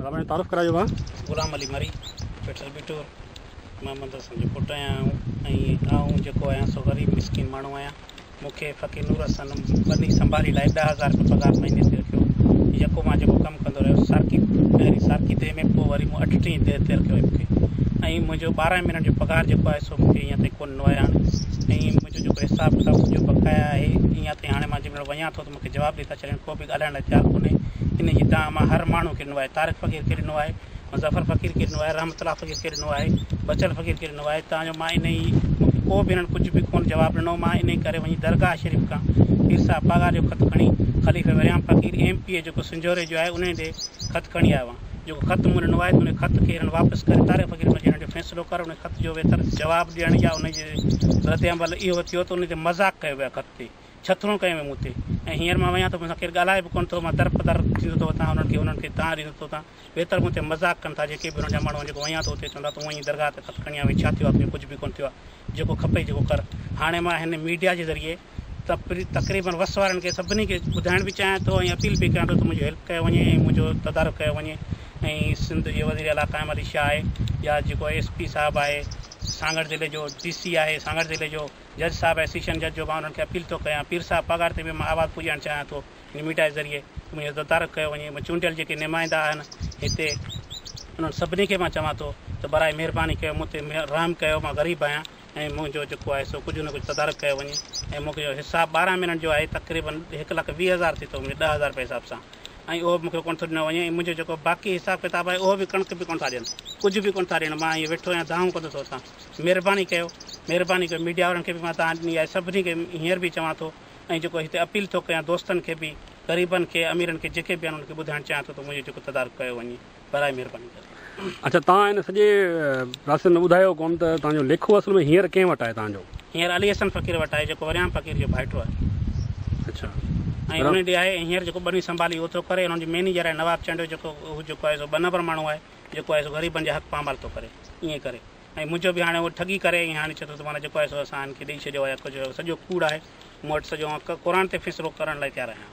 अपने तारुफ करायो भाउ। गुलाम अली मरी पेट्रोल बिटूर मोहम्मद हसन जो पुट आहियां जेको आहियां सो ग़रीब मिसकिन माण्हू आहियां। मूंखे फ़क़ीर नूर हसन बनी संभाली लाइ 10,000 रुपया पगार महीने ते रखियो। जेको मां कमु कंदो रहियो सारकी पहिरीं सारकी ते में पोइ वरी मूं 38 ते रखियो आहे मूंखे। ऐं मुंहिंजो 12 महीननि जो पगार जेको आहे सो मूंखे हीअं ताईं कोन ॾिनो आहे हाणे। ऐं मुंहिंजो जेको हिसाबु किताबु जो बकाया आहे हीअं ताईं हाणे मां जंहिंमहिल वञा थो त मूंखे जवाबु ॾेई था छॾनि, को बि ॻाल्हाइण लाइ तयारु कोन्हे। इन जी तव्हां मां हर माण्हू खे ॾिनो आहे, तारिक फ़क़ीर खे ॾिनो आहे, मुज़फ़र फ़क़ीर खे ॾिनो आहे, रहमतुल्लाह फ़क़ीर खे ॾिनो आहे, बचल फ़क़ीर खे ॾिनो आहे। तव्हांजो मां इन ई को बि हिननि कुझु बि कोन जवाबु ॾिनो। मां इन करे वञी दरगाह शरीफ़ खां पीर साहिब पगार जो ख़तु खणी ख़लीफ़े वरियाम फ़क़ीर MP जेको सिंजोरे जो आहे उन ॾे ख़तु खणी आयो आहियां। जेको ख़तु मूं ॾिनो आहे उन ख़त खे हिननि वापसि करे तारिक फ़क़ीर में हिन जो फ़ैसिलो कर। उन ख़त जो वेतर जवाबु ॾियण या उनजे रद्द अमल इहो थियो त उन ते मज़ाक़ कयो वियो आहे, ख़त ते छथरूं कयूं मूं ते। ऐं हींअर मां वञा थो मूंसां केरु ॻाल्हाए बि कोन थो, मां दर थींदो थो वठां उन्हनि खे तव्हां ॾींदो थो तव्हां वेतर मूं ते मज़ाक़ कनि था जेके बि हुननि जा माण्हू। जेको वञा थो उते चवंदा तूं वञी दरगाह ते ख़तु खणी आ, छा थियो आहे, कुझु बि कोन थियो आहे, जेको खपे जेको कर। हाणे मां हिन मीडिया जे ज़रिए तक़रीबन वस वारनि खे सभिनी खे ॿुधाइण बि चाहियां थो ऐं अपील बि कयां थो त मुंहिंजो हेल्प कयो वञे ऐं मुंहिंजो तदारुक कयो वञे। ऐं सिंध जे वज़ीर आला क़ाइम अली शाह आहे या जेको SP साहिबु आहे, सागर ज़िले जो DC आहे, सागर ज़िले जो जज साहिबु आहे, सेशन जज जो, मां उन्हनि खे अपील थो कयां। पीर साहिबु पगार ते बि मां आवाज़ु पुॼाइणु चाहियां थो इन मीडिया जे ज़रिए, मुंहिंजो तदारुक कयो वञे। मां चूंडियल जेके नुमाइंदा आहिनि हिते उन्हनि सभिनी खे मां चवां थो त बराए महिरबानी कयो, मूं ते रहम कयो, मां ग़रीब आहियां ऐं मुंहिंजो जेको आहे सो कुझु न कुझु तदारुक कयो वञे। ऐं मूंखे जो हिसाबु 12 महीननि जो आहे तक़रीबन 1,20,000 थी थो वञे 10,000 रुपये हिसाब सां, ऐं उहो मूंखे कोन थो ॾिनो वञे। ऐं मुंहिंजो जेको बाक़ी हिसाबु किताबु आहे उहो बि कणक बि कोन था ॾियनि, कुझु बि कोन था ॾियनि। मां हीअं वेठो आहियां दाऊं कंदो थो असां। महिरबानी कयो, महिरबानी कयो। मीडिया वारनि खे बि मां तव्हां ॾिनी आहे, सभिनी खे हींअर बि चवां थो ऐं जेको हिते अपील थो कयां दोस्तनि खे बि, ग़रीबनि खे, अमीरनि खे, जेके बि आहिनि उन्हनि खे ॿुधाइणु चाहियां थो त मुंहिंजो जेको तदारुक कयो वञे, बराए महिरबानी करे। अच्छा, तव्हां हिन सॼे रास्ते में ॿुधायो कोन त तव्हांजो लेखो असल में हींअर कंहिं वटि आहे तव्हांजो? हींअर अली हसन फ़क़ीर वटि आहे जेको वरियाम फ़क़ीर जो भाइटो आहे। अच्छा, ऐं उन ॾे आहे हींअर जेको बनी संभाली उहो थो करे। हुननि जो मैनेजर आहे नवाब चंडो, जेको जेको आहे सो 2 नंबर माण्हू आहे, जेको आहे सो ग़रीबनि जे हक़ पामाल थो करे ईअं करे। ऐं मुंहिंजो बि हाणे उहो ठगी करे ऐं हाणे चए थो त माना जेको आहे सो असां हिनखे ॾेई छॾियो आहे, कुझु सॼो कूड़ आहे। मूं वटि सॼो क़ुर ते फ़ैसिलो करण लाइ तयारु आहियां।